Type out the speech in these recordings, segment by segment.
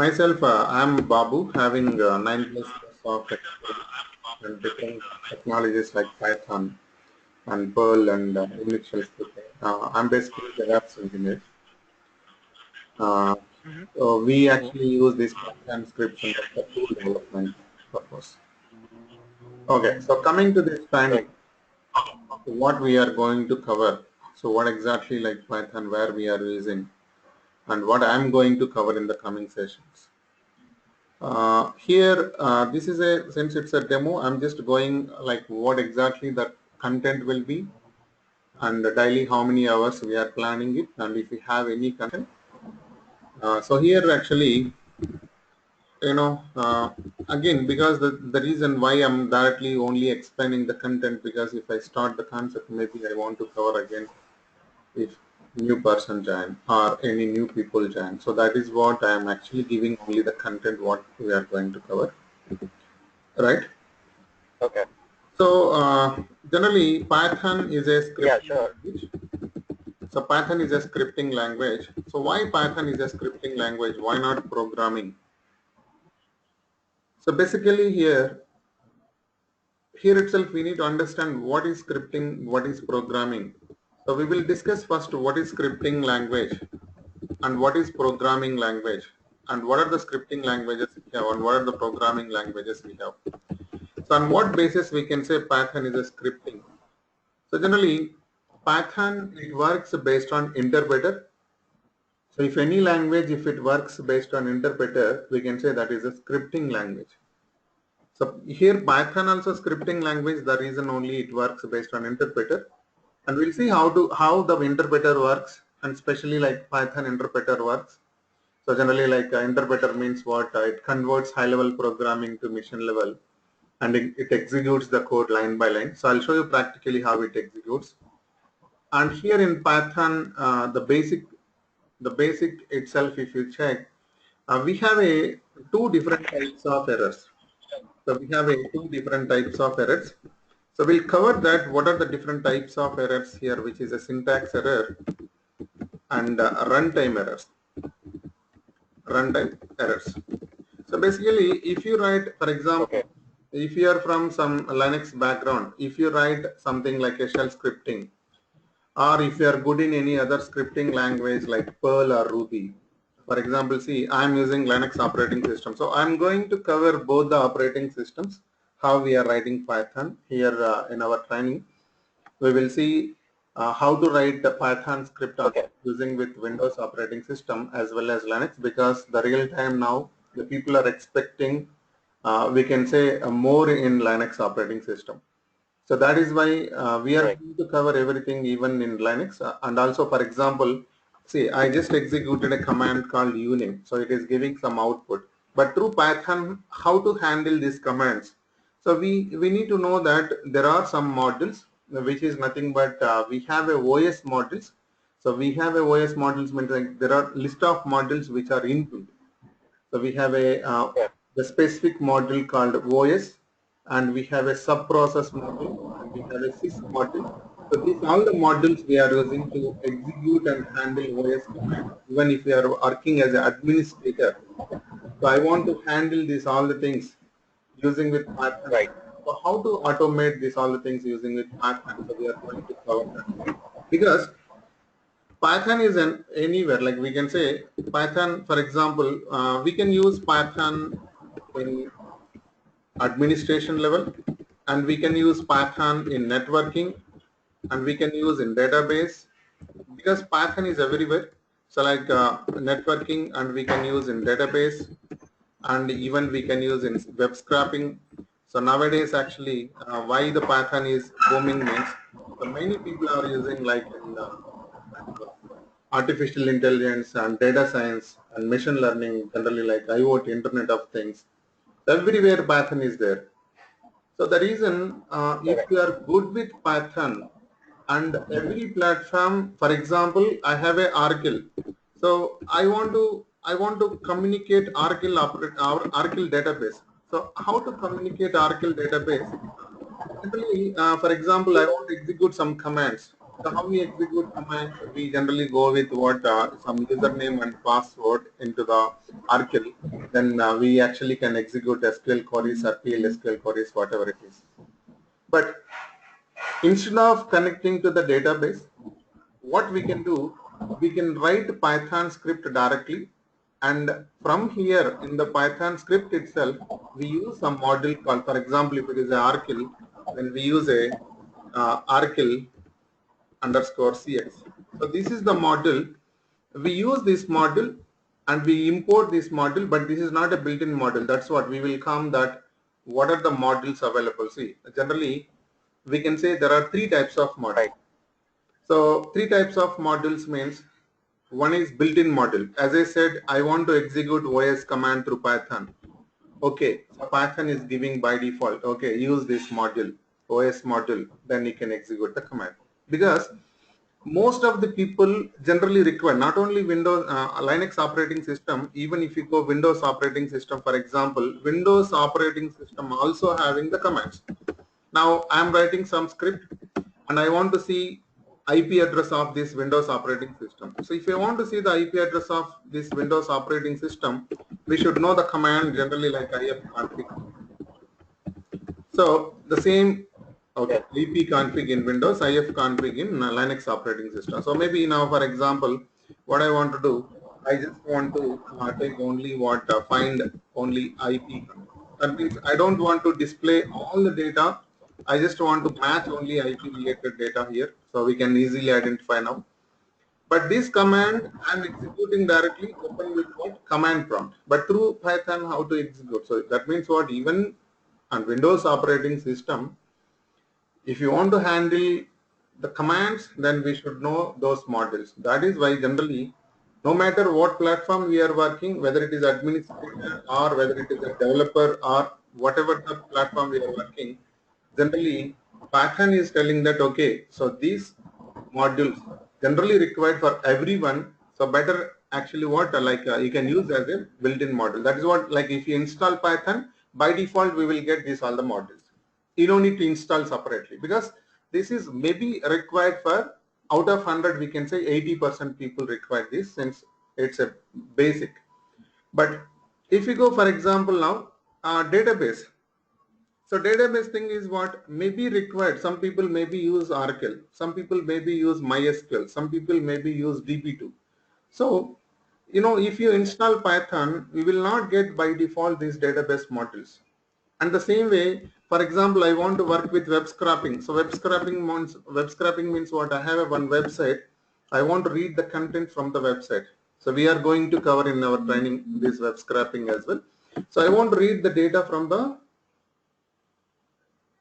Myself, I'm Babu, having 9 plus years of experience in different technologies like Python and Perl and Unix shell scripting. I'm basically the apps engineer. Uh, Mhm. so we actually use these Python scripts in the tool development purpose. Okay, so coming to this Right. training, what we are going to cover. So what exactly like Python, where we are using, and what I'm going to cover in the coming sessions. Here, this is a, since it's a demo, I'm just going like what exactly the content will be and daily how many hours we are planning it and if we have any content. So here actually, you know, again, because the reason why I'm directly only explaining the content, because if I start the concept, maybe I want to cover again if new person join or any new people join. So that is what I am actually giving only the content what we are going to cover, right? Okay. So generally, Python is a Yeah, scripting sure. language. So Python is a scripting language. So why Python is a scripting language? Why not programming? So basically here itself we need to understand what is scripting, what is programming. So we will discuss first what is scripting language and what is programming language and what are the scripting languages we have and what are the programming languages we have. So on what basis we can say Python is a scripting? So generally, Python, it works based on interpreter. So if any language, if it works based on interpreter, we can say that is a scripting language. So here Python also scripting language, the reason only it works based on interpreter. And we'll see how the interpreter works and especially like Python interpreter works. So generally like interpreter means what? It converts high level programming to mission level and it executes the code line by line. So I'll show you practically how it executes. And here in Python, the basic itself, if you check, we have a two different types of errors. So we have a two different types of errors. So we'll cover that. What are the different types of errors here, which is a syntax error and runtime errors. Runtime errors. So basically, if you write, for example, Okay. if you are from some Linux background, if you write something like a shell scripting, or if you are good in any other scripting language like Perl or Ruby. For example, see, I'm using Linux operating system. So I'm going to cover both the operating systems, how we are writing Python here in our training. We will see how to write the Python script on Okay. using with Windows operating system as well as Linux, because the real time now the people are expecting, we can say more in Linux operating system. So that is why we are Right. going to cover everything even in Linux. And also, for example, see, I just executed a command called uname. So it is giving some output. But through Python, how to handle these commands? So we need to know that there are some modules, which is nothing but we have a OS modules. So we have a OS modules means like there are list of modules which are inbuilt. So we have a Yeah. the specific module called OS, and we have a sub-process module, and we have a sys module. So these all the modules we are using to execute and handle OS command. Even if we are working as an administrator, so I want to handle these all the things using with Python. Right. So how to automate these all the things using with Python? So we are going to cover that because Python is an anywhere, like we can say Python, for example, we can use Python in administration level and we can use Python in networking and we can use in database because Python is everywhere. So like networking and we can use in database and even we can use in web scraping. So nowadays actually why the Python is booming means so many people are using like in artificial intelligence and data science and machine learning, generally like IoT, Internet of Things. Everywhere Python is there. So the reason, if Correct. you are good with Python and every platform, for example, I have a Oracle. So I want to communicate Oracle our Oracle database. So how to communicate Oracle database? Simply, for example, I want to execute some commands. So how we execute commands? We generally go with what some username and password into the RQL. Then we actually can execute SQL queries or PL queries, whatever it is. But instead of connecting to the database, what we can do, we can write Python script directly, and from here in the Python script itself, we use some module called, for example, if it is a RQL, then we use a RQL underscore cx. So this is the module. We use this module and we import this module, but this is not a built-in module. That's what we will come that what are the modules available. See, generally we can say there are three types of modules. Right. So three types of modules means one is built-in module. As I said, I want to execute OS command through Python. Okay, so Python is giving by default, okay, use this module, OS module, then you can execute the command. Because most of the people generally require not only Windows, Linux operating system, even if you go Windows operating system, for example, Windows operating system also having the commands. Now I am writing some script and I want to see IP address of this Windows operating system. So if I want to see the IP address of this Windows operating system, we should know the command generally like ifconfig. So the same, okay, Yes. ipconfig in Windows, ifconfig in Linux operating system. So maybe now, for example, what I want to do, I just want to take only what find only IP. That means I don't want to display all the data. I just want to match only IP related data here. So we can easily identify now. But this command I'm executing directly open with what command prompt. But through Python, how to execute? So that means what even on Windows operating system, if you want to handle the commands, then we should know those modules. That is why generally, no matter what platform we are working, whether it is administrator or whether it is a developer or whatever the platform we are working, generally Python is telling that, okay, so these modules generally required for everyone. So better actually what you can use as a built-in module. That is what, like if you install Python, by default we will get these all the modules. You don't need to install separately because this is maybe required for out of 100 we can say 80% people require this since it's a basic. But if you go for example now database, so database thing is what may be required. Some people maybe use Oracle, some people maybe use MySQL, some people maybe use DB2. So, you know, if you install Python, we will not get by default these database modules. And the same way, for example, I want to work with web scraping. So web scraping means what? I have a one website. I want to read the content from the website. So we are going to cover in our training this web scraping as well. So I want to read the data from the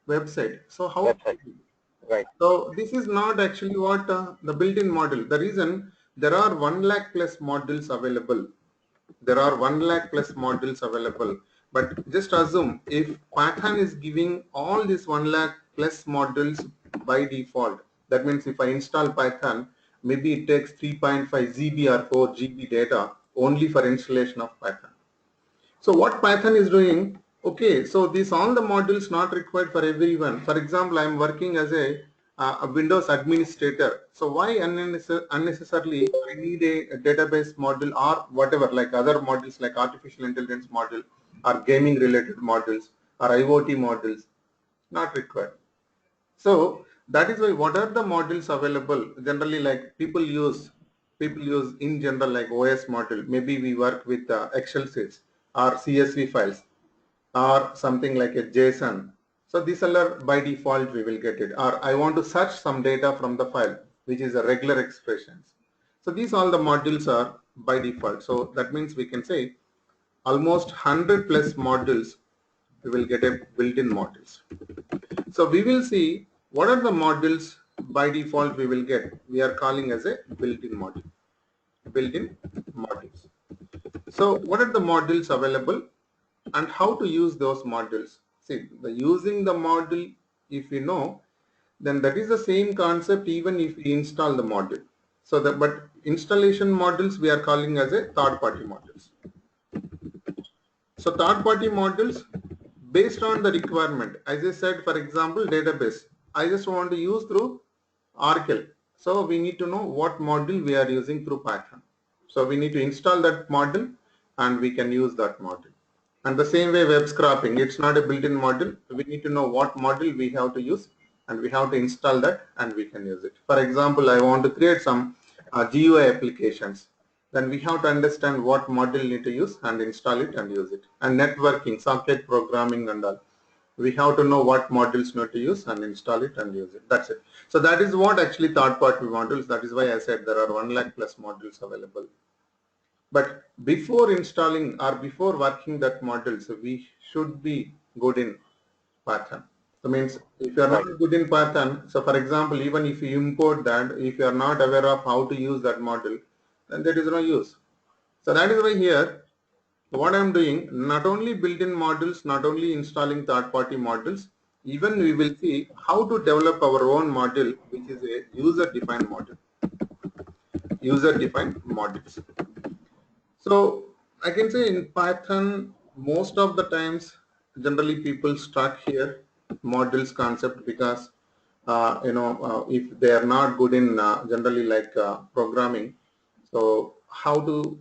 website. So how? Website. Right. So this is not actually what the built-in model. The reason there are 1 lakh plus modules available. There are 1 lakh plus modules available. But just assume if Python is giving all these 1 lakh plus modules by default, that means if I install Python, maybe it takes 3.5 GB or 4 GB data only for installation of Python. So what Python is doing, okay, so these all the modules not required for everyone. For example, I am working as a Windows administrator. So why unnecessarily I need a database module or whatever, like other modules like artificial intelligence module or gaming related modules or IoT modules, not required. So that is why what are the modules available? Generally, like people use in general like OS module. Maybe we work with Excel sheets or CSV files or something like a JSON. So these are by default we will get it. Or I want to search some data from the file, which is a regular expressions. So these all the modules are by default. So that means we can say almost 100 plus modules we will get a built-in modules. So we will see what are the modules by default we will get. We are calling as a built-in module. Built-in modules. So what are the modules available and how to use those modules? See, the using the module, if you know, then that is the same concept even if we install the module. So but installation modules we are calling as a third-party modules. So third-party modules based on the requirement. As I said, for example, database. I just want to use through Oracle. So we need to know what module we are using through Python. So we need to install that module and we can use that module. And the same way web scraping, it's not a built-in module. We need to know what module we have to use and we have to install that and we can use it. For example, I want to create some GUI applications. Then we have to understand what module need to use and install it and use it. And networking, socket programming and all. We have to know what modules not to use and install it and use it. That's it. So that is what actually third-party modules. That is why I said there are 1 lakh plus modules available. But before installing or before working that modules, we should be good in Python. So means if you are not good in Python, so for example, even if you import that, if you are not aware of how to use that module, then there is no use. So that is why here what I'm doing, not only built-in modules, not only installing third-party modules, even we will see how to develop our own module, which is a user-defined module. User-defined modules. So I can say in Python, most of the times, generally people start here modules concept because if they are not good in generally like programming, so how to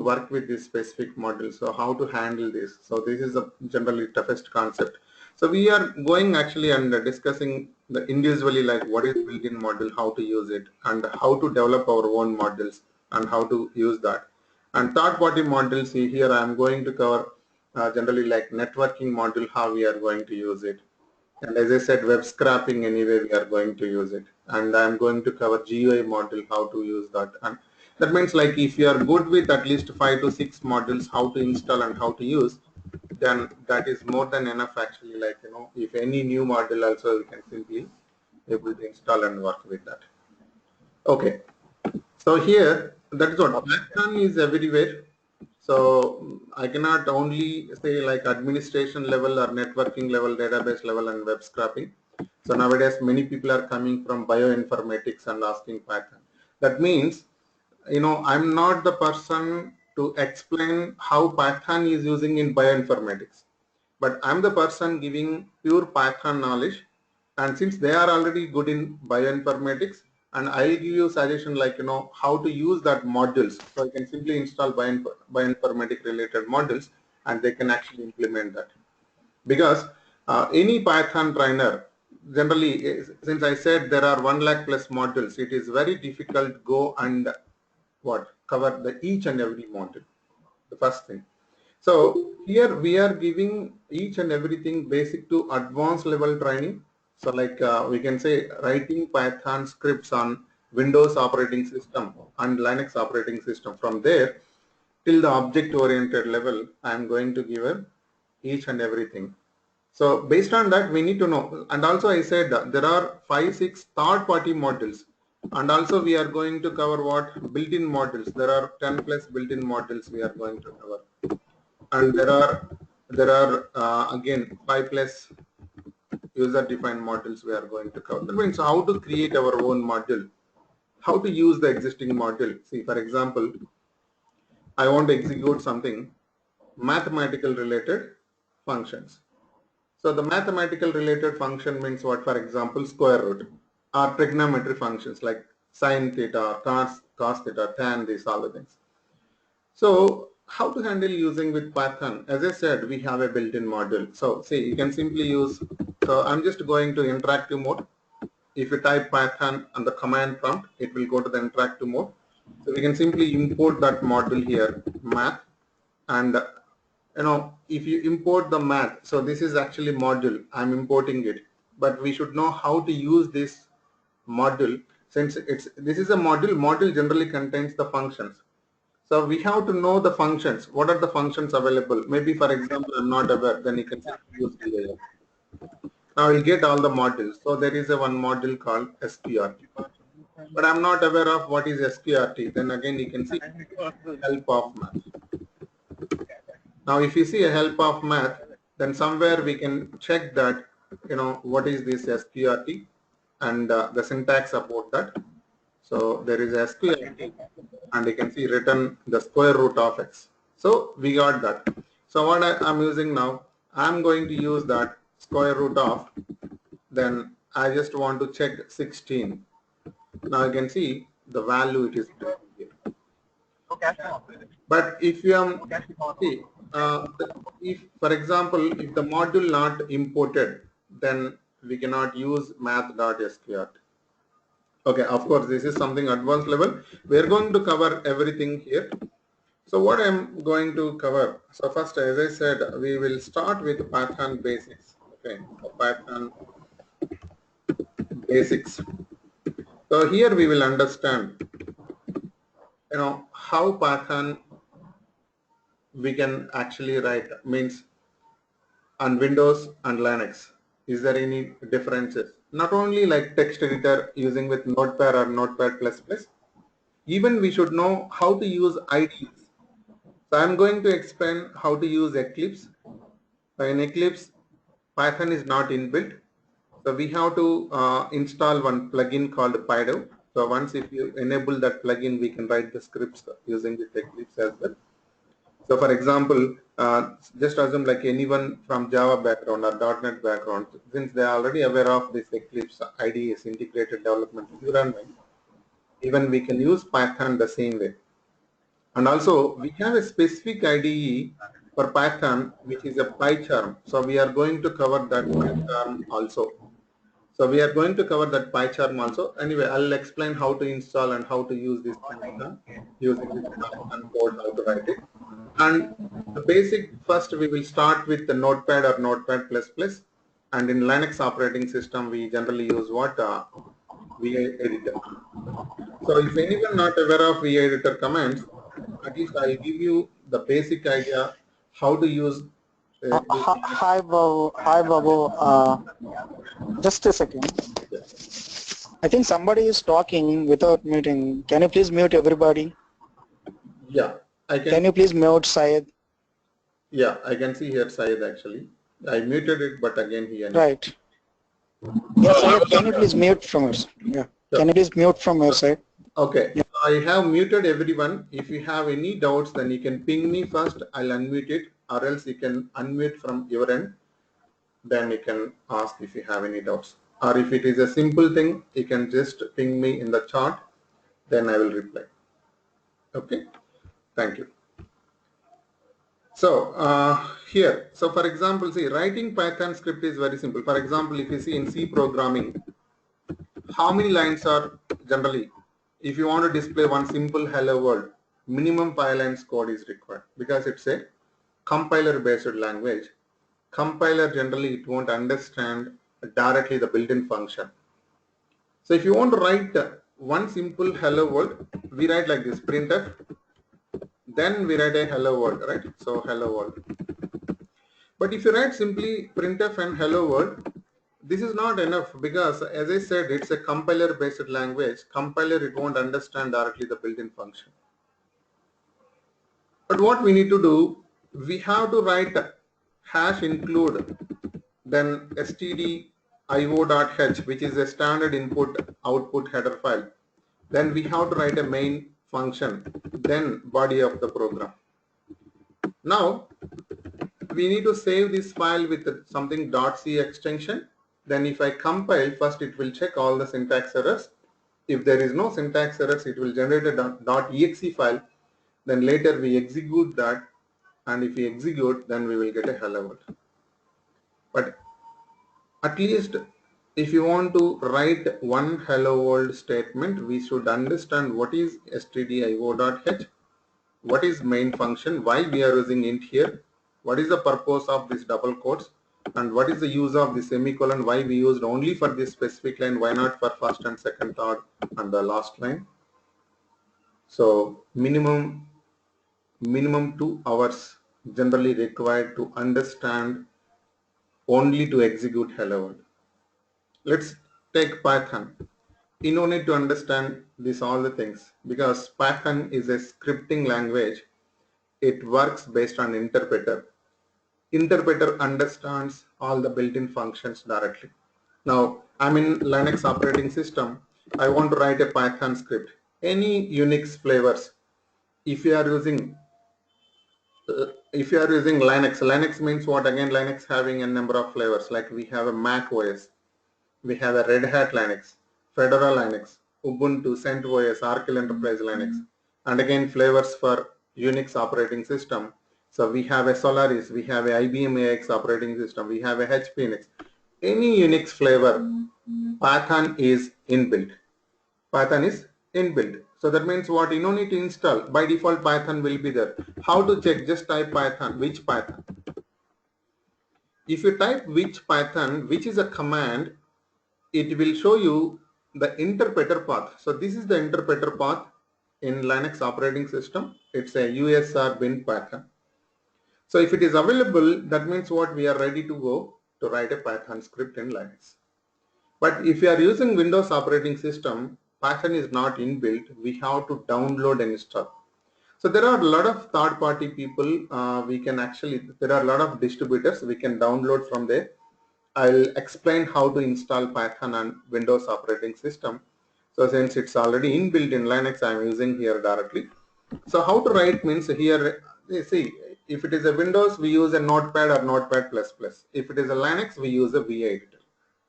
work with this specific module, so how to handle this. So this is a generally toughest concept. So we are going actually and discussing the individually like what is built-in module, how to use it, and how to develop our own modules and how to use that. And third-party modules, see here I am going to cover generally like networking module, how we are going to use it. And as I said, web scraping anyway we are going to use it. And I am going to cover GUI module, how to use that. And that means like if you are good with at least 5 to 6 modules, how to install and how to use, then that is more than enough actually. Like, if any new module also we can simply able to install and work with that. Okay. So here, that is what Python is everywhere. So I cannot only say like administration level or networking level, database level and web scraping. So nowadays many people are coming from bioinformatics and asking Python. That means, I'm not the person to explain how Python is using in bioinformatics, but I'm the person giving pure Python knowledge. And since they are already good in bioinformatics, and I'll give you suggestion like, how to use that modules. So you can simply install bioinformatic related modules and they can actually implement that. Because any Python trainer, generally, since I said there are 1 lakh plus modules, it is very difficult to go and cover the each and every module, the first thing. So here we are giving each and everything basic to advanced level training. So like we can say writing Python scripts on Windows operating system and Linux operating system. From there till the object oriented level, I am going to give each and everything. So based on that, we need to know. And also I said there are 5, 6 third party modules. And also we are going to cover what built-in modules. There are 10 plus built-in modules we are going to cover. And there are again 5 plus user-defined modules we are going to cover. That means how to create our own module, how to use the existing module. See, for example, I want to execute something mathematical related functions. So the mathematical related function means what? For example, square root or trigonometry functions like sine theta, cos theta, tan, these all the things. So how to handle using with Python? As I said, we have a built-in module. So see, you can simply use, so I'm just going to interactive mode. If you type Python on the command prompt, it will go to the interactive mode. So we can simply import that module here, math. And if you import the math, so this is actually module, I'm importing it. But we should know how to use this module. Since this is a module generally contains the functions. So we have to know the functions. What are the functions available? Maybe for example, I'm not aware, then you can use DIL. Now you'll get all the modules. So there is a one module called SQRT. But I'm not aware of what is SQRT. Then again, you can see help of math. Now if you see a help of math, then somewhere we can check that, what is this SQRT and the syntax about that. So there is SQRT and you can see written the square root of x. So we got that. So what I'm using now, I'm going to use that square root of, then I just want to check 16. Now you can see the value it is here. But if you see, if for example, if the module not imported, then we cannot use math.sqrt. Okay, of course, this is something advanced level. We are going to cover everything here. So what I'm going to cover, so first, as I said, we will start with Python basics. Okay, so Python basics. So here we will understand, how Python we can actually write, means on Windows and Linux. Is there any differences? Not only like text editor using with Notepad or Notepad++, even we should know how to use IDEs. So I'm going to explain how to use Eclipse. So in Eclipse, Python is not inbuilt. So we have to install one plugin called Pydo. So once if you enable that plugin, we can write the scripts using this Eclipse as well. So for example, just assume like anyone from Java background or .NET background, since they are already aware of this Eclipse IDEs, integrated development environment, even we can use Python the same way. And also we have a specific IDE for Python, which is a PyCharm. So we are going to cover that PyCharm also. So we are going to cover that PyCharm also. Anyway, I'll explain how to install and how to use this Python using this Python code, how to write it. And the basic, first we will start with the Notepad or Notepad++. And in Linux operating system, we generally use what? VA editor. So if anyone not aware of VA editor commands, at least I'll give you the basic idea how to use Hi, Babu. Hi, Babu. Just a second. Yeah. I think somebody is talking without muting. Can you please mute everybody? Yeah, I can. Can you please mute Syed? Yeah, I can see here Syed actually. I muted it, but again he unmuted. Right. Yes, Syed, can you please mute from your side? Yeah. Sure. Can you please mute from your side? Okay. Yeah. I have muted everyone. If you have any doubts, then you can ping me first. I'll unmute it, or else you can unmute from your end. Then you can ask if you have any doubts. Or if it is a simple thing, you can just ping me in the chat. Then I will reply. Okay. Thank you. So here, so for example, see, writing Python script is very simple. For example, if you see in C programming, how many lines are generally, if you want to display one simple hello world, minimum 5 lines code is required because it's a compiler based language. Compiler generally it won't understand directly the built-in function. So if you want to write one simple hello world, we write like this, printf, then we write a hello world, right? So hello world. But if you write simply printf and hello world, this is not enough because as I said, it's a compiler based language. Compiler, it won't understand directly the built-in function. But what we need to do, we have to write hash include, then stdio.h, which is a standard input output header file. Then we have to write a main function, then body of the program. Now we need to save this file with something .c extension. Then if I compile, first it will check all the syntax errors. If there is no syntax errors, it will generate a .exe file. Then later we execute that, and if we execute, then we will get a hello world. But at least if you want to write one hello world statement, we should understand what is stdio.h, what is main function, why we are using int here, what is the purpose of this double quotes, and what is the use of the semicolon, why we used only for this specific line, why not for first and second, third, and the last line. So minimum 2 hours generally required to understand only to execute hello world. Let's take Python. You don't need to understand this all the things because Python is a scripting language. It works based on interpreter. Interpreter understands all the built-in functions directly. Now I'm in Linux operating system. I want to write a Python script. Any Unix flavors. If you are using Linux means what? Again, Linux having a number of flavors. Like we have a Mac OS, we have a Red Hat Linux, Fedora Linux, Ubuntu, CentOS, Oracle Enterprise Linux, and again flavors for Unix operating system. So we have a Solaris, we have a IBM AX operating system, we have a HP Unix. Any Unix flavor, Python is inbuilt. Python is inbuilt. So that means what? You don't need to install. By default, Python will be there. How to check? Just type Python. Which Python? If you type which Python, which is a command, it will show you the interpreter path. So this is the interpreter path in Linux operating system. It's a USR bin Python. So if it is available, that means what? We are ready to go to write a Python script in Linux. But if you are using Windows operating system, Python is not inbuilt. We have to download and install. So there are a lot of third-party people. There are a lot of distributors we can download from there. I'll explain how to install Python on Windows operating system. So since it's already inbuilt in Linux, I'm using here directly. So how to write means here, you see, if it is a Windows, we use a Notepad or Notepad++. If it is a Linux, we use a VA editor.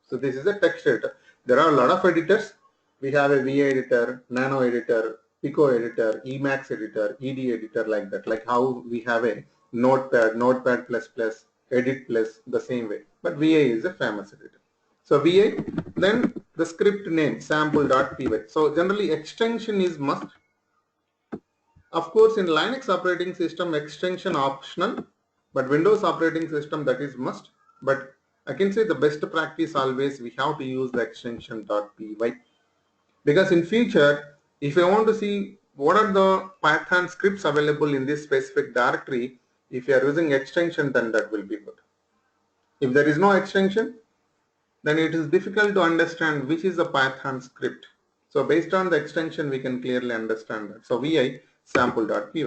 So this is a text editor. There are a lot of editors. We have a VA editor, Nano editor, Pico editor, Emacs editor, ED editor, like that. Like how we have a Notepad, Notepad++, Edit Plus, the same way. But VA is a famous editor. So VA, then the script name sample.py. So generally extension is must. Of course, in Linux operating system, extension optional, but Windows operating system, that is must. But I can say the best practice always we have to use the extension .py, because in future, if I want to see what are the Python scripts available in this specific directory, if you are using extension, then that will be good. If there is no extension, then it is difficult to understand which is the Python script. So based on the extension, we can clearly understand that. So vi sample.py.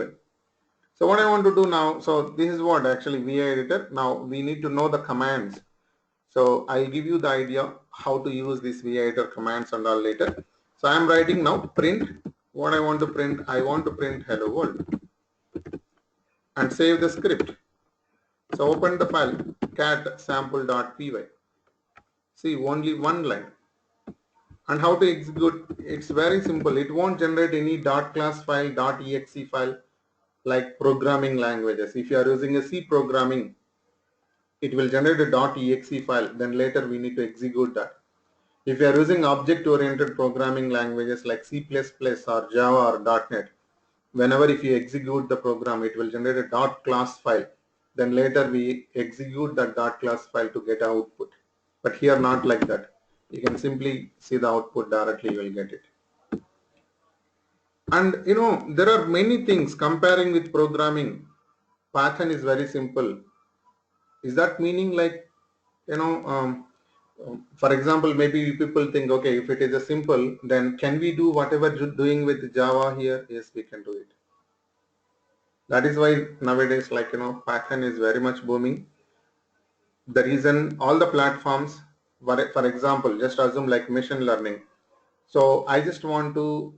So what I want to do now, so this is what actually VA editor. Now we need to know the commands. So I'll give you the idea how to use this VA editor commands and all later. So I'm writing now print. What I want to print, I want to print hello world and save the script. So open the file cat sample.py. See, only one line. And how to execute? It's very simple. It won't generate any .class file, .exe file like programming languages. If you are using a C programming, it will generate a .exe file. Then later we need to execute that. If you are using object-oriented programming languages like C++ or Java or .NET, whenever if you execute the program, it will generate a .class file. Then later we execute that .class file to get output. But here not like that. You can simply see the output directly, you will get it. And you know, there are many things comparing with programming. Python is very simple. Is that meaning like, you know, for example, maybe people think, okay, if it is a simple, then can we do whatever you're doing with Java here? Yes, we can do it. That is why nowadays, like, you know, Python is very much booming. The reason all the platforms, for example, just assume like machine learning. So I just want to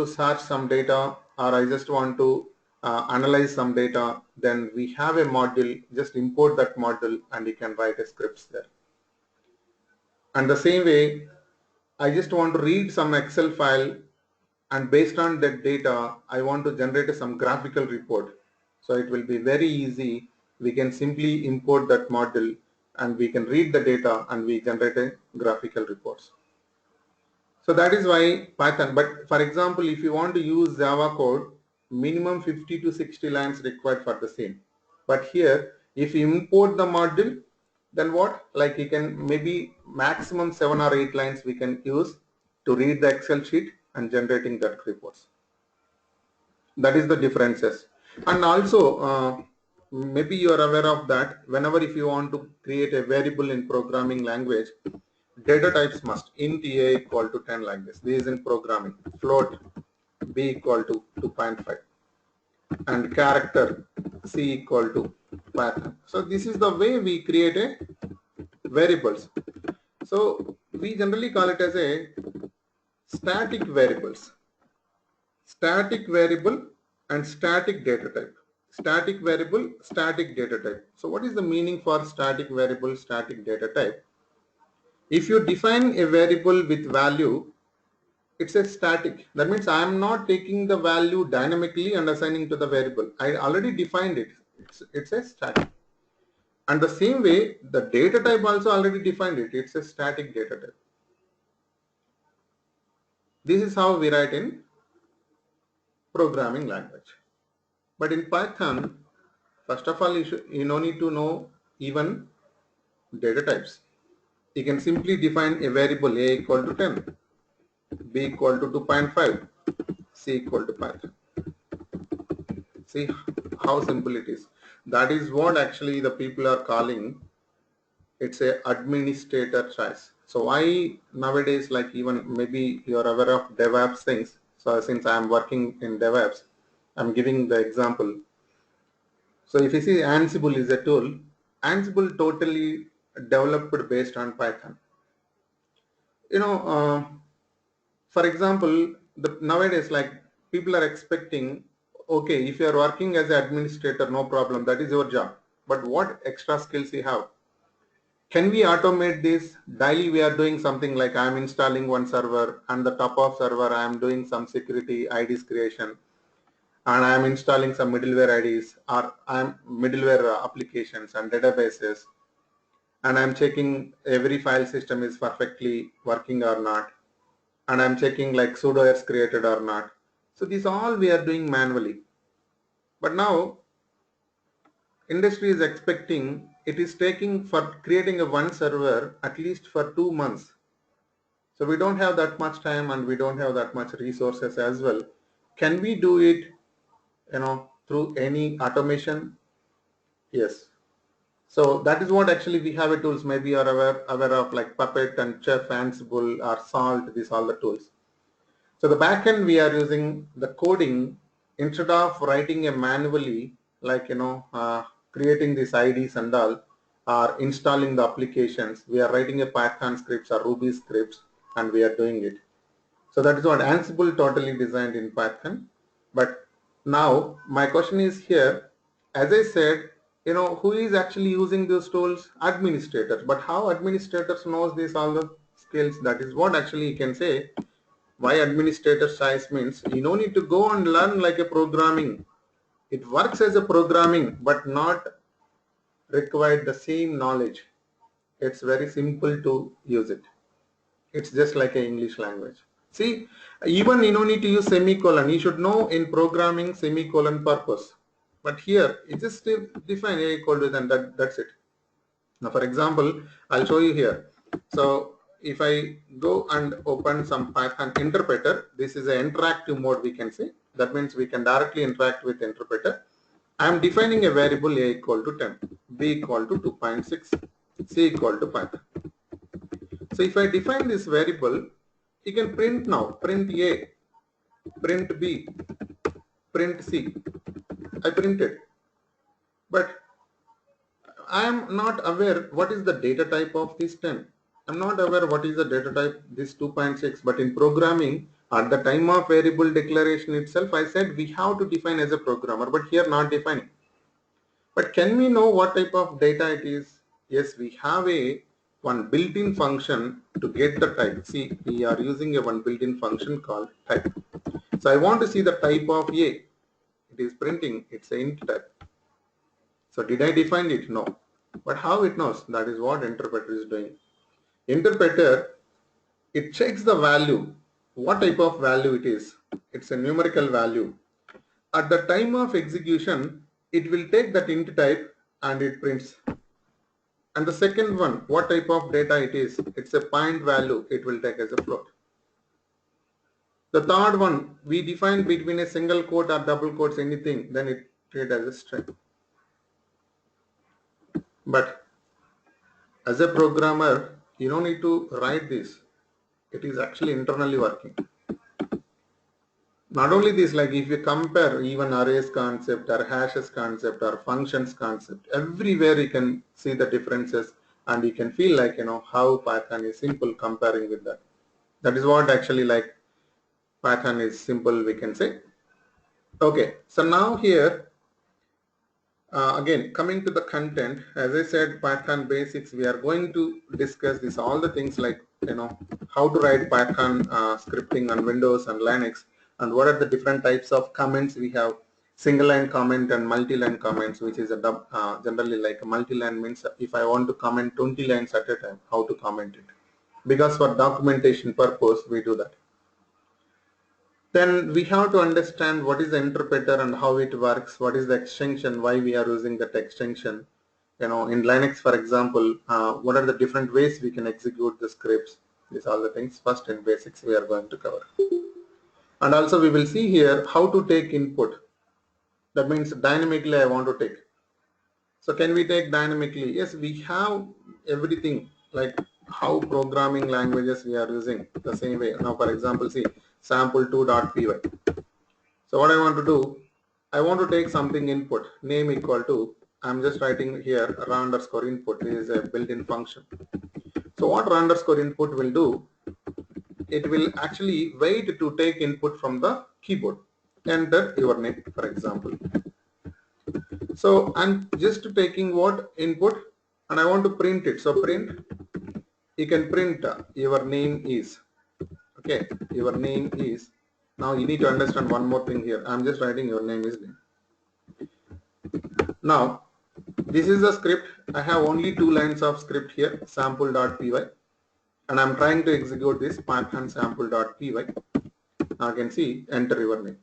search some data, or I just want to analyze some data. Then we have a module. Just import that module, and you can write a scripts there. And the same way, I just want to read some Excel file, and based on that data, I want to generate some graphical report. So it will be very easy. We can simply import that module, and we can read the data, and we generate a graphical reports. So that is why Python. But for example, if you want to use Java code, minimum 50 to 60 lines required for the same. But here, if you import the module, then what? Like you can maybe maximum 7 or 8 lines we can use to read the Excel sheet and generating that reports. That is the differences. And also, maybe you are aware of that. Whenever if you want to create a variable in programming language, data types must int a equal to 10 like this. This is in programming. Float b equal to 2.5 and character c equal to Python. So this is the way we create a variables. So we generally call it as a static variables. Static variable and static data type. Static variable, static data type. So what is the meaning for static variable, static data type? If you define a variable with value, It's a static. That means I am not taking the value dynamically and assigning to the variable. I already defined it. It's a static. And the same way, the data type also already defined it. It's a static data type. This is how we write in programming language. But in Python, first of all, you no need to know even data types. You can simply define a variable a equal to 10, b equal to 2.5, c equal to Python. See how simple it is. That is what actually the people are calling, it's a administrator choice. So why nowadays, like even maybe you're aware of DevOps things. So since I'm working in DevOps, I'm giving the example. So if you see Ansible is a tool, Ansible totally developed based on Python. You know, for example, nowadays like people are expecting, okay, if you are working as an administrator, no problem, that is your job. But what extra skills you have? Can we automate this? Daily we are doing something like I'm installing one server, and the top of server I'm doing some security IDs creation, and I'm installing some middleware IDs, or I'm middleware applications and databases, and I'm checking every file system is perfectly working or not, and I'm checking like sudo is created or not. So these all we are doing manually. But now industry is expecting, it is taking for creating a one server at least for 2 months. So we don't have that much time and we don't have that much resources as well. Can we do it, through any automation? Yes. So that is what actually we have a tools. Maybe you are aware of like Puppet and Chef, Ansible or Salt, these all the tools. So the backend we are using the coding, instead of writing a manually, like creating these IDs and all, or installing the applications, we are writing a Python scripts or Ruby scripts, and we are doing it. So that is what Ansible totally designed in Python. But now my question is here, as I said, who is actually using those tools? Administrators. But how administrators knows this all the skills? That is what actually you can say. Why administrator size means you don't need to go and learn like a programming. It works as a programming, but not required the same knowledge. It's very simple to use it. It's just like an English language. See, even you don't need to use semicolon. You should know in programming semicolon purpose. But here, it just define a equal to then that's it. Now, for example, I'll show you here. So if I go and open some Python interpreter, this is an interactive mode we can say. That means we can directly interact with interpreter. I'm defining a variable a equal to 10, b equal to 2.6, c equal to Python. So if I define this variable, you can print now, print a, print b, print c. I printed, but I am not aware what is the data type of this 10. I'm not aware what is the data type this 2.6, but in programming, at the time of variable declaration itself, I said we have to define as a programmer, but here not defining. But can we know what type of data it is? Yes, we have a one built-in function to get the type. See, we are using a one built-in function called type. So I want to see the type of a. It is printing, it's an int type. So did I define it? No. But how it knows? That is what interpreter is doing. Interpreter, it checks the value, what type of value it is. It's a numerical value. At the time of execution, it will take that int type and it prints. And the second one, what type of data it is? It's a point value, it will take as a float. The third one, we define between a single quote or double quotes anything, then it treat as a string. But as a programmer, you don't need to write this. It is actually internally working. Not only this, like if you compare even arrays concept or hashes concept or functions concept, everywhere you can see the differences and you can feel like, how Python is simple comparing with that. That is what actually like Python is simple, we can say. Okay, so now here, again, coming to the content, as I said, Python basics, we are going to discuss this, all the things like how to write Python scripting on Windows and Linux, and what are the different types of comments we have. Single line comment and multi-line comments, which is generally like a multi-line means if I want to comment 20 lines at a time, how to comment it. Because for documentation purpose, we do that. Then we have to understand what is the interpreter and how it works, what is the extension, why we are using that extension. In Linux, for example, what are the different ways we can execute the scripts. These are the things first in basics we are going to cover. And also we will see here how to take input. That means dynamically I want to take. So can we take dynamically? Yes, we have everything like how programming languages we are using the same way. Now for example, see sample2.py. So what I want to do, I want to take something input, name equal to, I'm just writing here raw underscore input is a built-in function. So what raw underscore input will do, it will actually wait to take input from the keyboard. Enter your name, for example. So I'm just taking what input and I want to print it. So print, you can print your name is, okay, your name is. Now you need to understand one more thing here. I'm just writing your name is name. Now this is the script. I have only 2 lines of script here, sample.py, and I'm trying to execute this Python sample.py. Now you can see enter your name.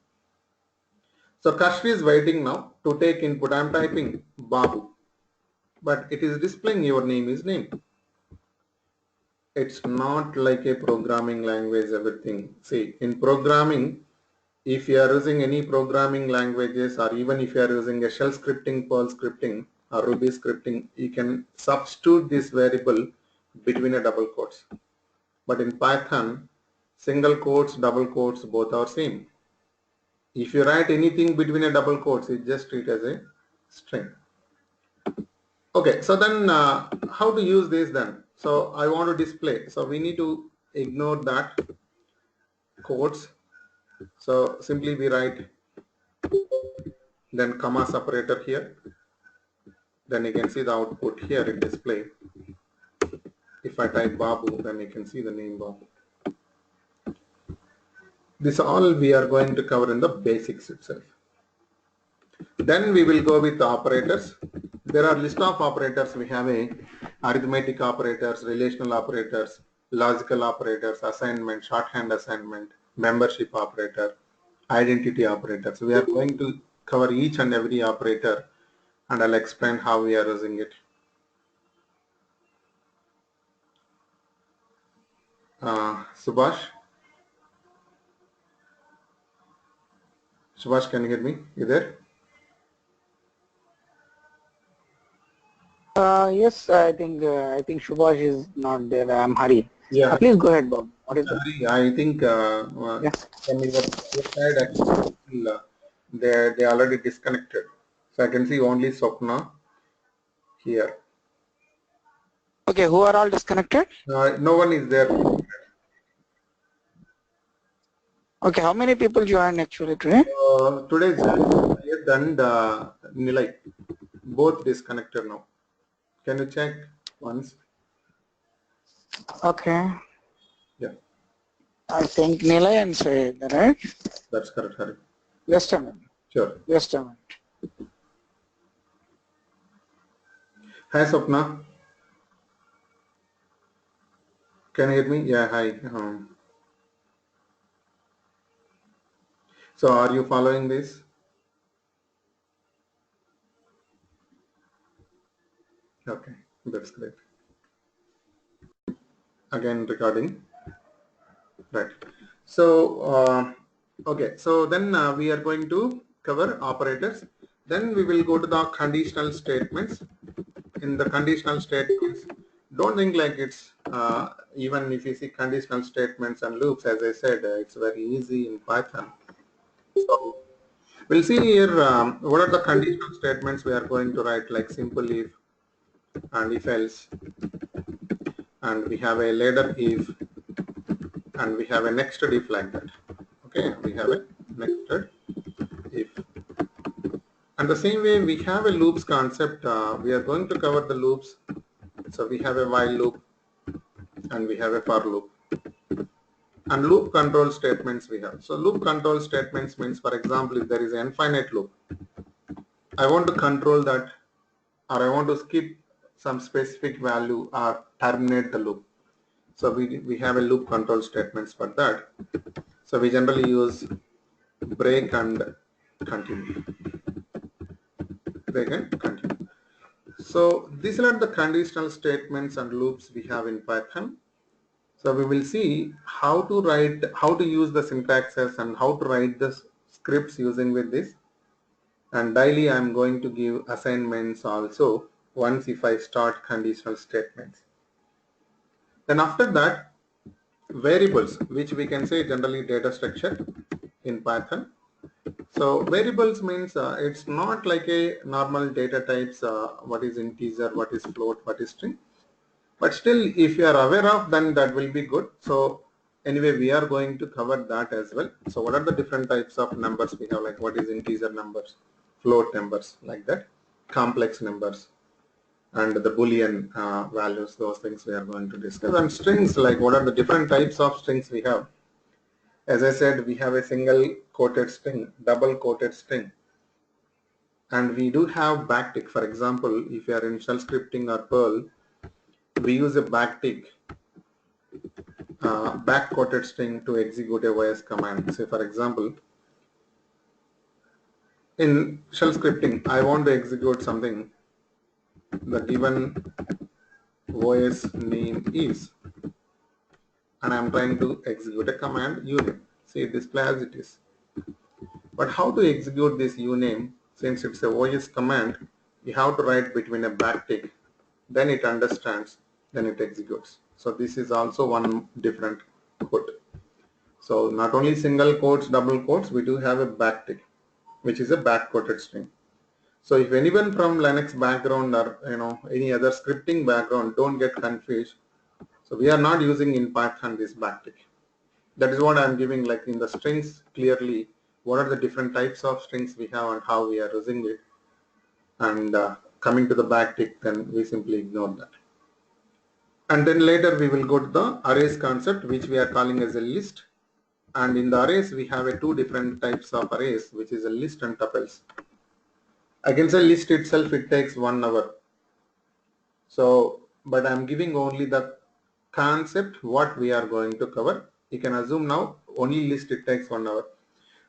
So Kashri is waiting now to take input. I'm typing Babu, but it is displaying your name is name. It's not like a programming language, everything. See, in programming, if you are using any programming languages, or even if you are using a shell scripting, Perl scripting, or Ruby scripting, you can substitute this variable between a double quotes. But in Python, single quotes, double quotes, both are same. If you write anything between a double quotes, it just treat as a string. Okay, so then how to use this then? So I want to display. So we need to ignore that quotes. So simply we write then comma separator here. Then you can see the output here in display. If I type Babu, then you can see the name Babu. This all we are going to cover in the basics itself. Then we will go with the operators. There are list of operators. We have a arithmetic operators, relational operators, logical operators, assignment, shorthand assignment, membership operator, identity operators. We are going to cover each and every operator, and I'll explain how we are using it. Subhash? Subhash, can you hear me? You there? Yes, I think Subhash is not there. I'm Hari. Yeah. Please go ahead, Bob. What is that? Hari, I think from your side, actually, they already disconnected. So I can see only Swapna here. Okay, who are all disconnected? No one is there. Okay, how many people joined actually today? Today is Syed and Nilay, both disconnected now. Can you check once? Okay. Yeah. I think Nilay and Syed, right? That's correct, Hari. Just a minute. Sure. Just a minute. Hi, Swapna. Can you hear me? Yeah, hi. So are you following this? Okay, that's great. Again, recording. Right. So, okay. So then we are going to cover operators. Then we will go to the conditional statements. In the conditional statements, don't think like it's even if you see conditional statements and loops, as I said, it's very easy in Python. So we'll see here what are the conditional statements we are going to write, like simple if and if else, and we have a ladder if, and we have a nested if like that. Okay, we have a nested if. And the same way we have a loops concept. We are going to cover the loops. So we have a while loop, and we have a for loop. And loop control statements we have. So loop control statements means, for example, if there is an infinite loop, I want to control that, or I want to skip some specific value or terminate the loop. So we have a loop control statements for that. So we generally use break and continue. Break and continue. So these are the conditional statements and loops we have in Python. So we will see how to use the syntaxes and how to write the scripts using with this. And daily I am going to give assignments also once if I start conditional statements. Then after that, variables, which we can say generally data structure in Python. So variables means it's not like a normal data types, what is integer, what is float, what is string. But still, if you are aware of, then that will be good. So anyway, we are going to cover that as well. So what are the different types of numbers we have, like what is integer numbers, float numbers, like that, complex numbers, and the Boolean values, those things we are going to discuss. And strings, like what are the different types of strings we have. As I said, we have a single quoted string, double quoted string. And we do have backtick. For example, if you are in shell scripting or Perl, we use a backtick, back quoted string to execute a voice command. Say for example, in shell scripting, I want to execute something. The given voice name is, and I'm trying to execute a command uname. See, display as it is. But how to execute this uname? Since it's a voice command, you have to write between a backtick, then it understands, then it executes. So this is also one different code. So not only single quotes, double quotes, we do have a backtick, which is a back quoted string. So if anyone from Linux background or any other scripting background, don't get confused. So we are not using in Python this backtick. That is what I am giving, like in the strings clearly what are the different types of strings we have and how we are using it. And coming to the backtick, then we simply ignore that. And then later we will go to the arrays concept, which we are calling as a list. And in the arrays, we have two different types of arrays, which is a list and tuples. I can say list itself, it takes 1 hour. So, but I'm giving only the concept, what we are going to cover. You can assume now only list it takes 1 hour.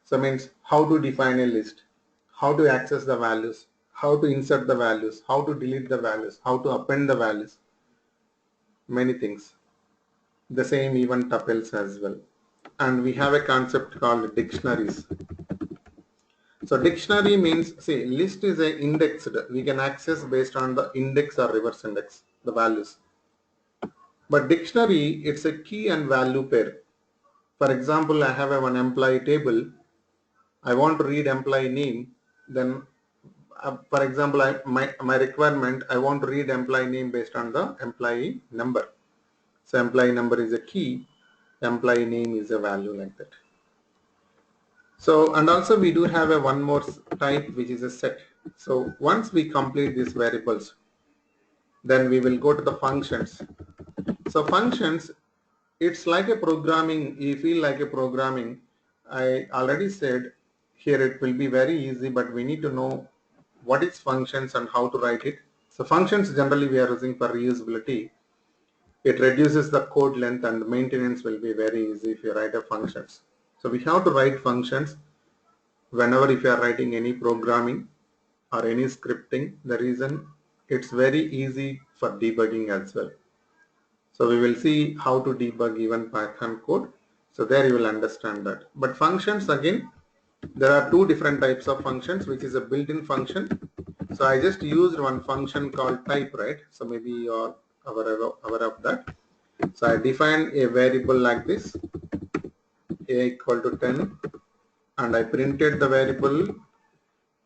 So means how to define a list, how to access the values, how to insert the values, how to delete the values, how to append the values, many things. The same even tuples as well. And we have a concept called dictionaries. So dictionary means, see, list is a indexed, we can access based on the index or reverse index, the values. But dictionary, it's a key and value pair. For example, I have one employee table. I want to read employee name. Then, for example, my requirement, I want to read employee name based on the employee number. So employee number is a key, employee name is a value, like that. So, and also we do have a one more type, which is a set. So once we complete these variables, then we will go to the functions. So functions, it's like a programming, you feel like a programming. I already said here it will be very easy, but we need to know what is functions and how to write it. So functions generally we are using for reusability. It reduces the code length and maintenance will be very easy if you write a functions. So we have to write functions whenever if you are writing any programming or any scripting. The reason it's very easy for debugging as well. So we will see how to debug even Python code. So there you will understand that. But functions, again, there are two different types of functions, which is a built-in function. So I just used one function called type, right? So maybe you are aware of that. So I define a variable like this, a equal to 10, and I printed the variable,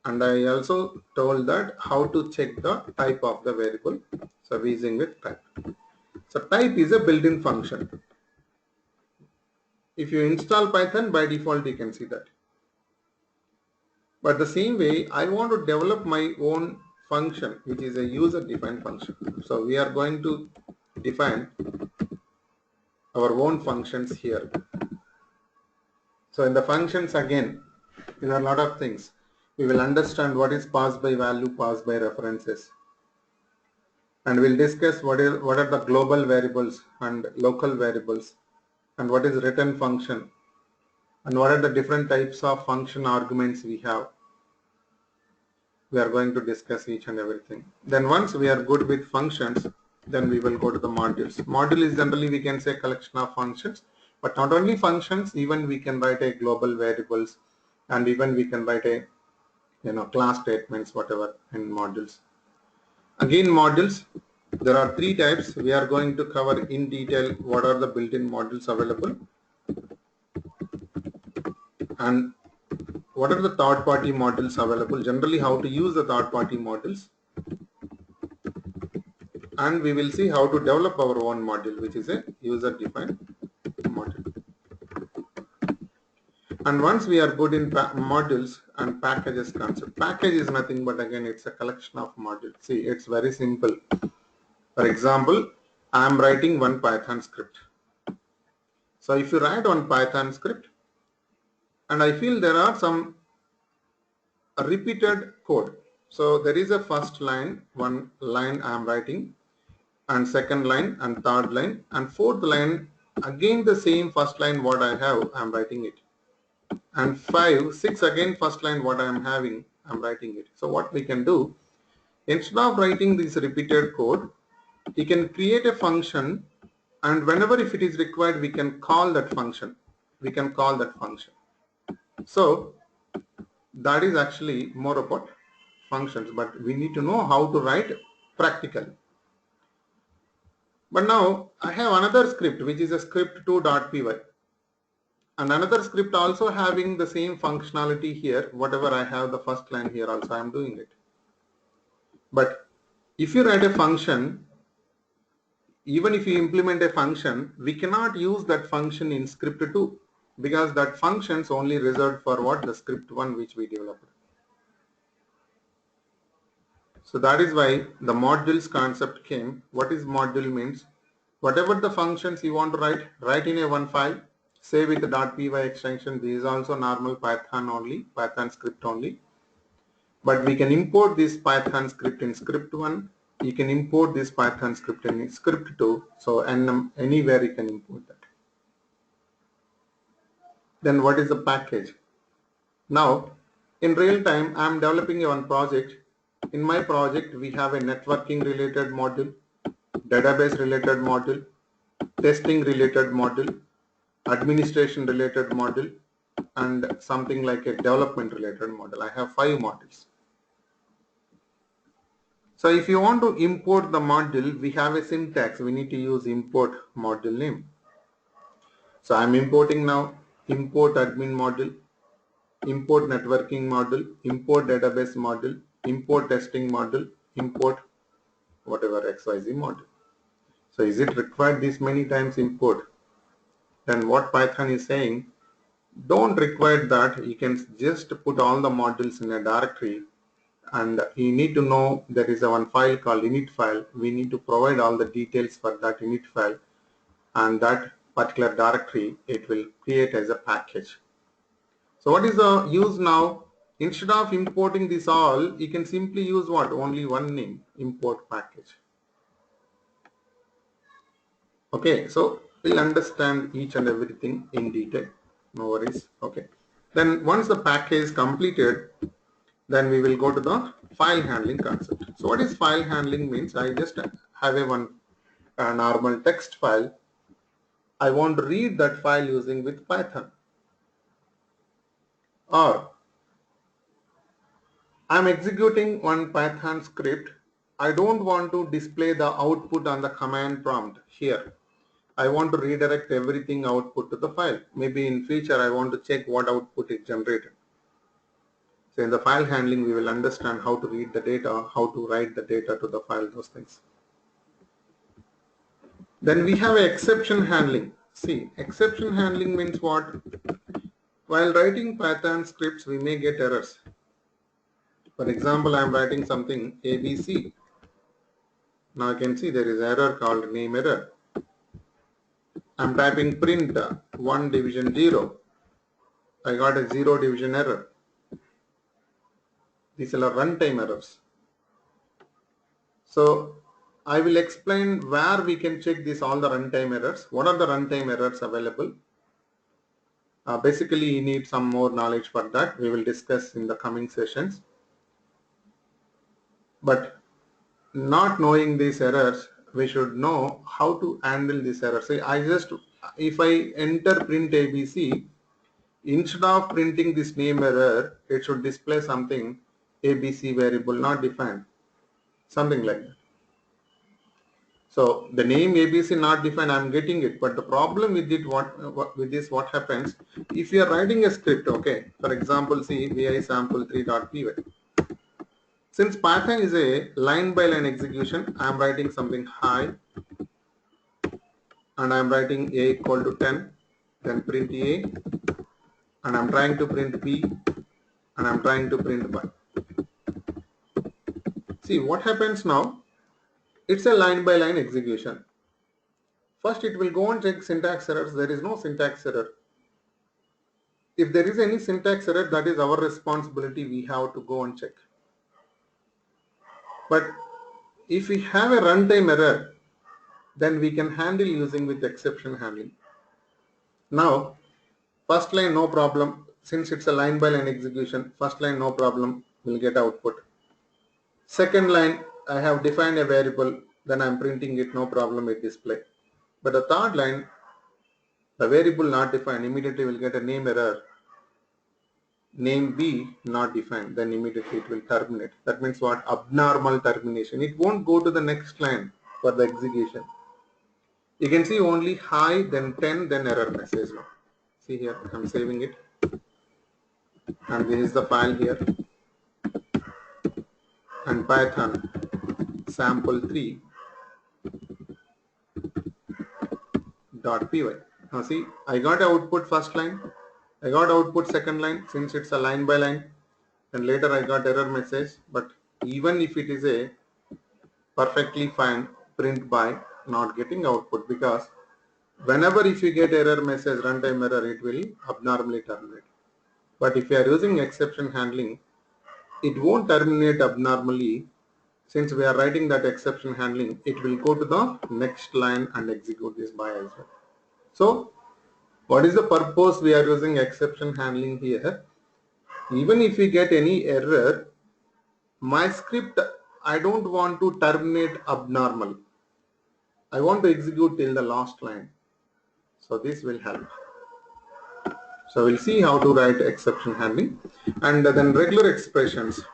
and I also told that how to check the type of the variable. So we're using with type. So type is a built-in function. If you install Python, by default you can see that. But the same way, I want to develop my own function, which is a user-defined function. So we are going to define our own functions here. So in the functions again, there are a lot of things. We will understand what is pass by value, pass by references. And we'll discuss what are the global variables and local variables, and what is return function, and what are the different types of function arguments we have. We are going to discuss each and everything. Then once we are good with functions, then we will go to the modules. Module is generally, we can say, collection of functions, but not only functions, even we can write a global variables, and even we can write a class statements, whatever, in modules. Again, modules, there are three types. We are going to cover in detail what are the built-in modules available, and what are the third-party modules available, generally how to use the third-party modules, and we will see how to develop our own module, which is a user-defined module. And once we are good in modules and packages concept, package is nothing but again it's a collection of modules. See, it's very simple. For example, I am writing one Python script. So if you write one Python script, and I feel there are some repeated code. So there is a first line, one line I am writing, and second line and third line and fourth line, again the same first line what I have, I am writing it. And 5, 6 again first line what I am having, I am writing it. So what we can do, instead of writing this repeated code, you can create a function, and whenever if it is required, we can call that function. So that is actually more about functions, but we need to know how to write practically. But now I have another script, which is a script2.py, and another script also having the same functionality here. Whatever I have the first line here also I am doing it. But if you write a function, even if you implement a function, we cannot use that function in script2, because that function is only reserved for what, the script1 which we developed. So that is why the modules concept came. What is module means? Whatever the functions you want to write in a one file, say with the .py extension. This is also normal Python only, Python script only. But we can import this Python script in script1. You can import this Python script in script2. So anywhere you can import that. Then what is the package? Now, in real time, I am developing one project. In my project, we have a networking related module, database related module, testing related module, administration related module, and something like a development related module. I have 5 modules. So if you want to import the module, we have a syntax. We need to use import module name. So I am importing now import admin module, import networking module, import database module, import testing module, import whatever XYZ module. So is it required this many times import? Then what Python is saying, don't require that. You can just put all the modules in a directory, and you need to know there is a one file called init file. We need to provide all the details for that init file, and that particular directory it will create as a package. So what is the use now? Instead of importing this all, you can simply use what? Only one name, import package. Okay, so we'll understand each and everything in detail. No worries. Okay. Then once the package is completed, then we will go to the file handling concept. So what is file handling means? I just have a normal text file. I want to read that file using with Python. Or I'm executing one Python script. I don't want to display the output on the command prompt here. I want to redirect everything output to the file. Maybe in future I want to check what output is generated. So in the file handling we will understand how to read the data, how to write the data to the file, those things. Then we have exception handling. See, exception handling means what? While writing Python scripts we may get errors. For example, I am writing something ABC. Now I can see there is error called name error. I'm typing print 1 division 0. I got a 0 division error. These are runtime errors. So I will explain where we can check this all the runtime errors. What are the runtime errors available? Basically, you need some more knowledge for that. We will discuss in the coming sessions. But not knowing these errors, we should know how to handle these errors. See, if I enter print ABC, instead of printing this name error, it should display something ABC variable not defined, something like that. So the name ABC not defined, I'm getting it. But the problem with it, what happens? If you are writing a script, okay, for example, see vi sample3.py. Since Python is a line by line execution, I'm writing something hi, and I'm writing a equal to 10, then print a, and I'm trying to print b, and I'm trying to print by. See what happens now? It's a line by line execution. First, it will go and check syntax errors. There is no syntax error. If there is any syntax error, that is our responsibility. We have to go and check. But if we have a runtime error, then we can handle using with exception handling. Now, first line no problem. Since it's a line by line execution, first line no problem, we'll get output. Second line, I have defined a variable, then I'm printing it, no problem with display. But the third line, the variable not defined, immediately we'll get a name error. Name B not defined, then immediately it will terminate. That means what? Abnormal termination. It won't go to the next line for the execution. You can see only hi, then 10, then error message now. See here, I'm saving it. And this is the file here. And Python sample3.py. Now see, I got output first line. I got output second line since it's a line by line. And later I got error message. But even if it is a perfectly fine print by, not getting output, because whenever if you get error message, runtime error, it will abnormally terminate. But if you are using exception handling, it won't terminate abnormally. Since we are writing that exception handling, it will go to the next line and execute this by as well. So what is the purpose we are using exception handling here? Even if we get any error, my script, I don't want to terminate abnormal. I want to execute till the last line. So this will help. So we'll see how to write exception handling. And then regular expressions.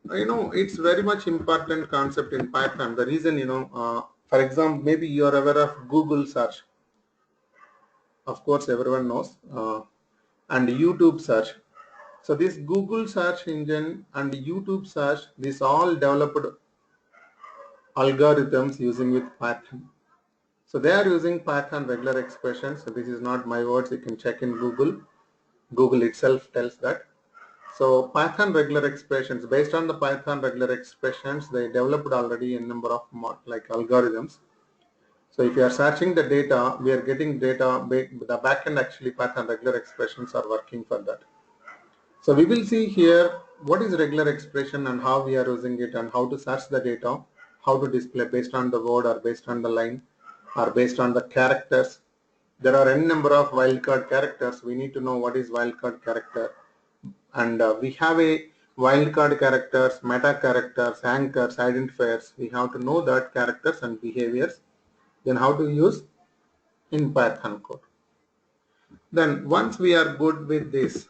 It's very much important concept in Python. The reason, for example, maybe you are aware of Google search. Of course, everyone knows. And YouTube search. So this Google search engine and YouTube search, these all developed algorithms using with Python. So they are using Python regular expressions. So this is not my words. You can check in Google. Google itself tells that. So Python regular expressions, based on the Python regular expressions, they developed already a number of algorithms. So if you are searching the data, we are getting data, the backend actually Python regular expressions are working for that. So we will see here what is regular expression and how we are using it and how to search the data, how to display based on the word or based on the line or based on the characters. There are n number of wildcard characters. We need to know what is wildcard character. And we have a wildcard characters, meta characters, anchors, identifiers. We have to know that characters and behaviors. Then how to use in Python code. Then once we are good with this,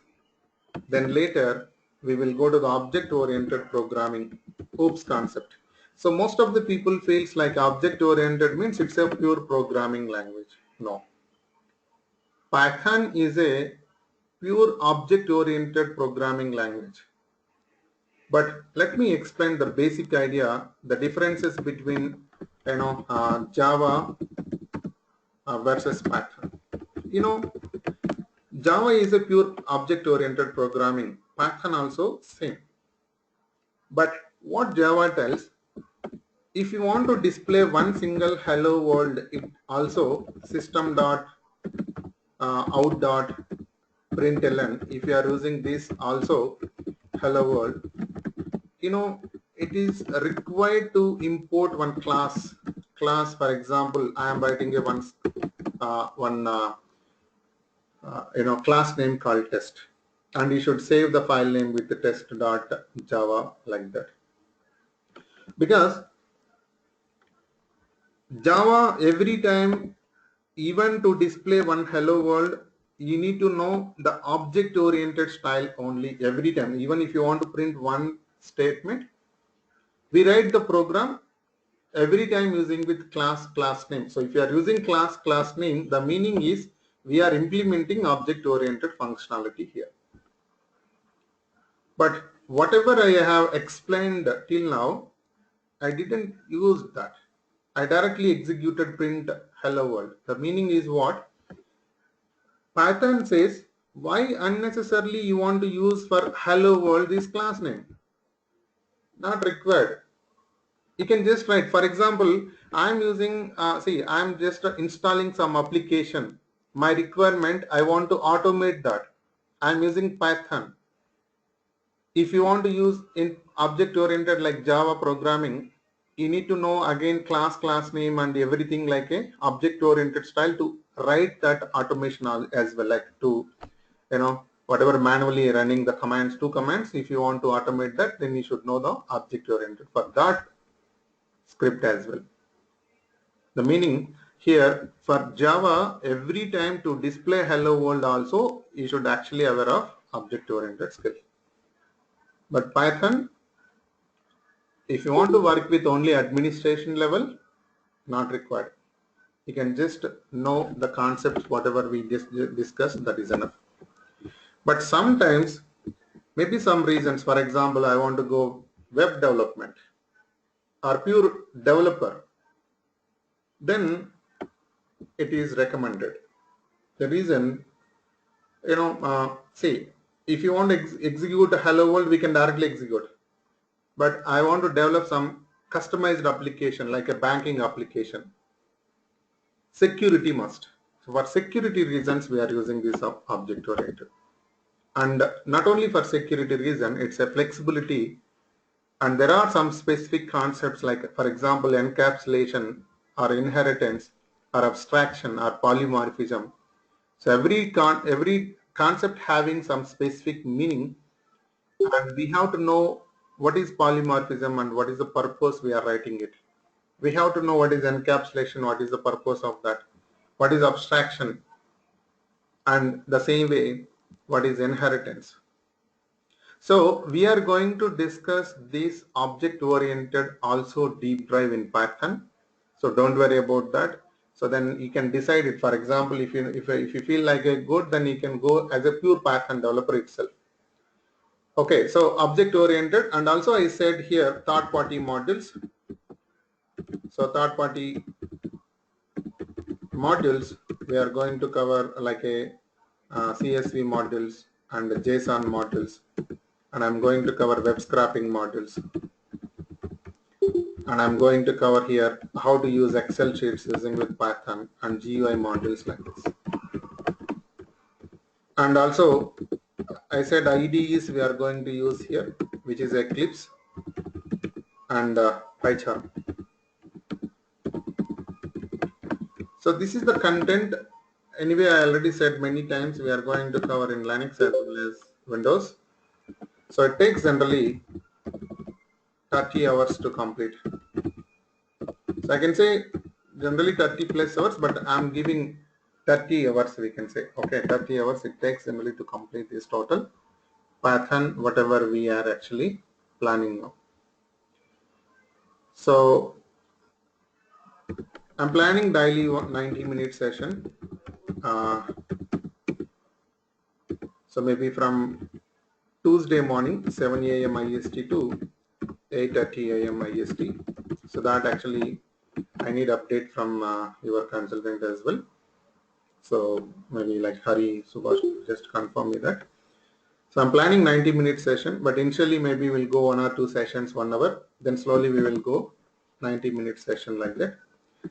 then later we will go to the object-oriented programming OOPS concept. So most of the people feels like object-oriented means it's a pure programming language. No. Python is a pure object-oriented programming language. But let me explain the basic idea, the differences between Java versus Python. Java is a pure object-oriented programming. Python also same. But what Java tells, if you want to display one single hello world, it also system dot out dot println, if you are using this also hello world, it is required to import one class. For example, I am writing a one class name called test, and you should save the file name with the test.java like that, because Java every time, even to display one hello world, you need to know the object oriented style only every time. Even if you want to print one statement, we write the program every time using with class name. So if you are using class name, the meaning is we are implementing object oriented functionality here. But whatever I have explained till now, I didn't use that. I directly executed print hello world. The meaning is what? Python says, why unnecessarily you want to use for hello world this class name? Not required. You can just write, for example, I'm using, I'm just installing some application. My requirement, I want to automate that. I'm using Python. If you want to use in object oriented like Java programming, you need to know again class name and everything like a object oriented style to write that automation as well, like to whatever manually running the commands, two commands. If you want to automate that, then you should know the object oriented for that script as well. The meaning here for Java, every time to display hello world also, you should actually aware of object oriented script. But Python, if you want to work with only administration level, not required. You can just know the concepts, whatever we just discussed, that is enough. But sometimes, maybe some reasons, for example, I want to go web development or pure developer, then it is recommended. The reason, see, if you want to execute a hello world, we can directly execute. But I want to develop some customized application like a banking application. Security must. So for security reasons, we are using this object oriented. And not only for security reason, it's a flexibility. And there are some specific concepts like, for example, encapsulation or inheritance or abstraction or polymorphism. So every concept having some specific meaning, and we have to know what is polymorphism and what is the purpose we are writing it. We have to know what is encapsulation, what is the purpose of that, what is abstraction, and the same way, what is inheritance. So we are going to discuss this object oriented also deep dive in Python. So don't worry about that. So then you can decide it. For example, if you feel like a good, then you can go as a pure Python developer itself. Okay, so object oriented, and also I said here third party modules. So third party modules, we are going to cover like a CSV modules and JSON modules, and I'm going to cover web scraping modules, and I'm going to cover here how to use Excel sheets using with Python and GUI modules like this. And also I said IDEs we are going to use here, which is Eclipse and PyCharm. So this is the content. Anyway, I already said many times we are going to cover in Linux as well as Windows. So it takes generally 30 hours to complete. So I can say generally 30 plus hours, but I'm giving 30 hours we can say. Okay, 30 hours it takes generally to complete this total Python, whatever we are actually planning now. So I'm planning daily 90-minute session. So maybe from Tuesday morning 7 a.m. IST to 8:30 a.m. IST. So that actually I need update from your consultant as well. So maybe like Hari, Subhash, just confirm me that. So I'm planning 90-minute session, but initially maybe we'll go 1 or 2 sessions 1 hour. Then slowly we will go 90-minute session like that,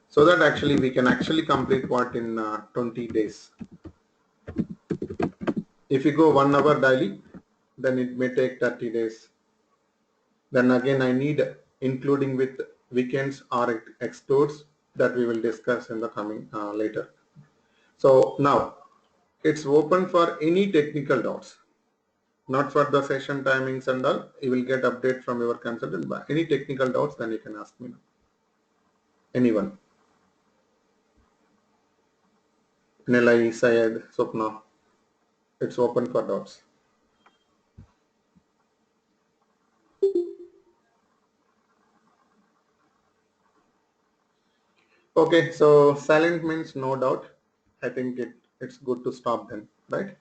so that actually we can actually complete what in 20 days. If you go 1 hour daily, then it may take 30 days. Then again, I need including with weekends or excludes, that we will discuss in the coming later. So now it's open for any technical doubts, not for the session timings and all. You will get update from your consultant, but any technical doubts, then you can ask me now. Anyone? Nilay, Syed, Swapna. It's open for doubts. Okay, so silent means no doubt. I think it's good to stop then, right?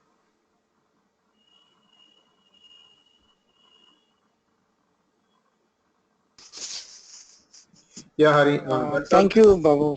Yeah, Hari, that's all. Thank you, Babu.